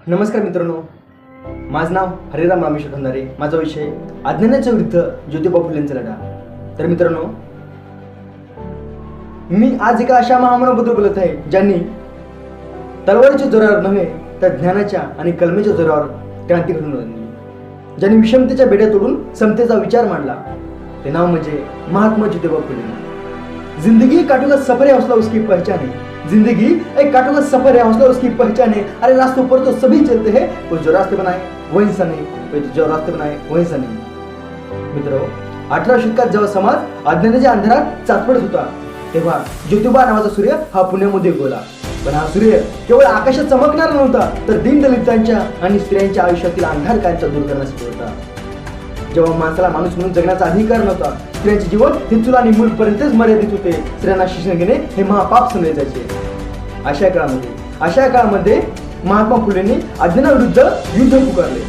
नमस्कार मित्रांनो, माझं नाव हरिराम रामेश्वर खंदारे. माझा विषय अज्ञानाच्या विरुद्ध ज्योतिबा फुलेंचा लढा. तर मित्रांनो, मी आज एका अशा महामानवाबद्दल बोलत आहे ज्यांनी तलवारीच्या जोरावर नव्हे तर ज्ञानाच्या आणि कलमेच्या जोरावर क्रांती घडवून आणली, ज्यांनी विषमतेच्या बेड्या तोडून समतेचा विचार मांडला. ते नाव म्हणजे महात्मा ज्योतिबा फुले. जिंदगी काटू का सफर है हौसला उसकी पहचान है. जिंदगी एक काटू का सफर है हौसला उसकी पहचान है. अरे रास्तों पर तो सभी चलते हैं, कोई जो रास्ते बनाए वो इंसान नहीं, कोई जो रास्ते बनाए वो इंसान नहीं. मित्रो, 18व्या शतकात जेव्हा समाज अज्ञानाच्या अंधारात चाचपडत होता तेव्हा ज्योतिबा नावाचा सूर्य हा पुण्यामध्ये उगवला. पण हा सूर्य केवळ आकाशात चमकणार नव्हता, तर दीनदलितांच्या आणि स्त्रियांच्या आयुष्यातील अंधार कांचा दूर करण्यासाठी होता. जेव्हा माणसाला माणूस म्हणून जगण्याचा अधिकार नव्हता, स्त्रियांचे जीवन हे चूल आणि मूलपर्यंतच मर्यादित होते, स्त्रियांना शिक्षण घेणे हे महापाप समजले जायचे. अशा काळामध्ये महात्मा फुलेंनी अज्ञानाविरुद्ध युद्ध पुकारले.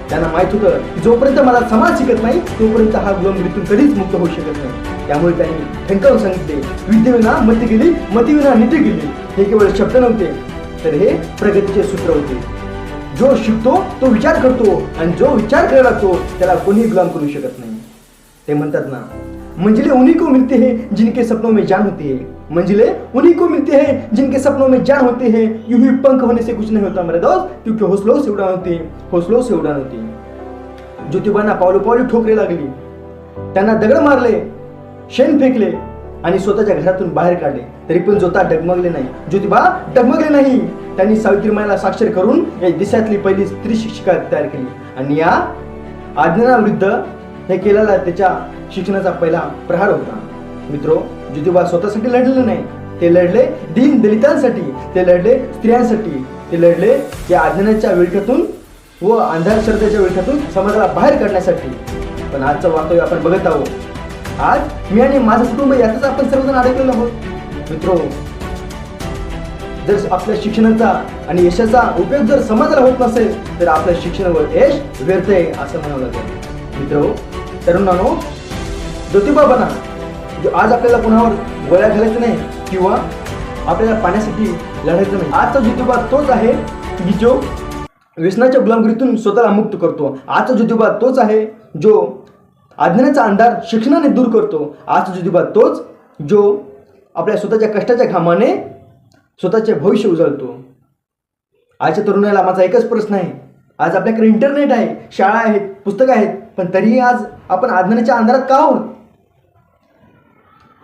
त्यांना माहित होतं की जोपर्यंत मला समाज शिकत नाही तोपर्यंत हा गुलामगिरीतून कधीच मुक्त होऊ शकत नाही. त्यामुळे त्यांनी ठणकावून सांगितले, विद्येविना मती गेली, मतीविना नीती गेली. हे केवळ शब्द नव्हते, तर हे प्रगतीचे सूत्र होते. जो शिकतो तो विचार करतो, आणि जो विचार करायला लागतो त्याला कोणी गुलाम करू शकत नाही. ते म्हणतात ना, मंजिलें उन्हीं को मिलती है जिनके सपनों में जान होती है. मंजिलें उन्हीं को मिलती है जिनके सपनों में जान होती है. यूं ही पंख होने से कुछ नहीं होता मेरे दोस्त, क्योंकि हौसलों से उड़ान होती है, हौसलों से उड़ान होती है. ज्योतिबांना पावलोपावली ठोकरे लागली, त्यांना दगड मारले, शेण फेकले आणि स्वतःच्या घरातून बाहेर काढले, तरी पण डगमगले नाही. ज्योतिबा डगमगले नाही. त्यांनी सावित्रीमाईला साक्षर करून या देशातली पहिली स्त्री शिक्षिका तयार केली, आणि या अज्ञानाविरुद्ध हे केलेला त्याच्या शिक्षणाचा पहिला प्रहार होता. मित्रो, ज्योतिबा स्वतःसाठी लढले नाही, ते लढले दीन दलितांसाठी, ते लढले स्त्रियांसाठी, ते लढले या अज्ञानाच्या विळख्यातून व अंधश्रद्धेच्या विळख्यातून समाजाला बाहेर काढण्यासाठी. पण आजचं वास्तव आपण बघत आहोत. आज मी आणि माझं कुटुंब यातच आपण सर्वजण अडकलेलो आहोत. मित्रो, जर आपल्या शिक्षणाचा आणि यशाचा उपयोग जर समाजाला होत नसेल तर आपल्या शिक्षणावर यश व्यर्थ आहे असं म्हणावं लागेल. मित्रो, तरुणांनो, ज्योतिबा बना. जो आज आपल्याला कुणावर गोळ्या घालायचं नाही किंवा आपल्याला पाण्यासाठी लढायचं नाही. आजचा ज्योतिबा तोच आहे की जो व्यसनाच्या गुलामगिरीतून स्वतःला मुक्त करतो. आजचा ज्योतिबा तोच आहे जो अज्ञानाचा अंधार शिक्षणाने दूर करतो. आजचा ज्योतिबा तोच जो आपल्या स्वतःच्या कष्टाच्या घामाने स्वतःचे भविष्य उजळतो. आजच्या तरुणाला माझा एकच प्रश्न आहे. आज आपल्याकडे इंटरनेट आहे, शाळा आहेत, पुस्तकं आहेत, पण तरीही आज आपण अज्ञानाच्या अंधारात का आहोत?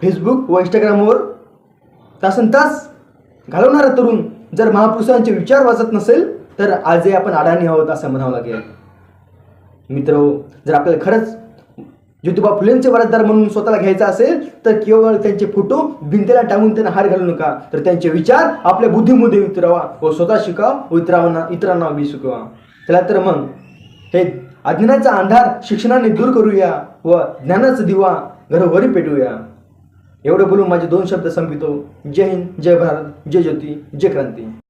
फेसबुक व इंस्टाग्रामवर तासनतास घालवणारा तरुण जर महापुरुषांचे विचार वाचत नसेल तर आजही आपण अडाणी आहोत असं म्हणावं लागेल. मित्र, जर आपल्याला खरंच ज्योतिबा फुलेंचे वारसदार म्हणून स्वतःला घ्यायचा असेल तर केवळ त्यांचे फोटो भिंतीला टांगून त्यांना हार घालू नका, तर त्यांचे विचार आपल्या बुद्धीमध्ये उतरवा व स्वतः शिका व इतरांना बी शिकवा. चला तर मग हे अज्ञानाचा अंधार शिक्षणाने दूर करूया व ज्ञानाचा दिवा घरोघरी पेटवूया. एवढं बोलून माझे 2 शब्द संपवितो. जय हिंद, जय भारत, जय ज्योती, जय क्रांती.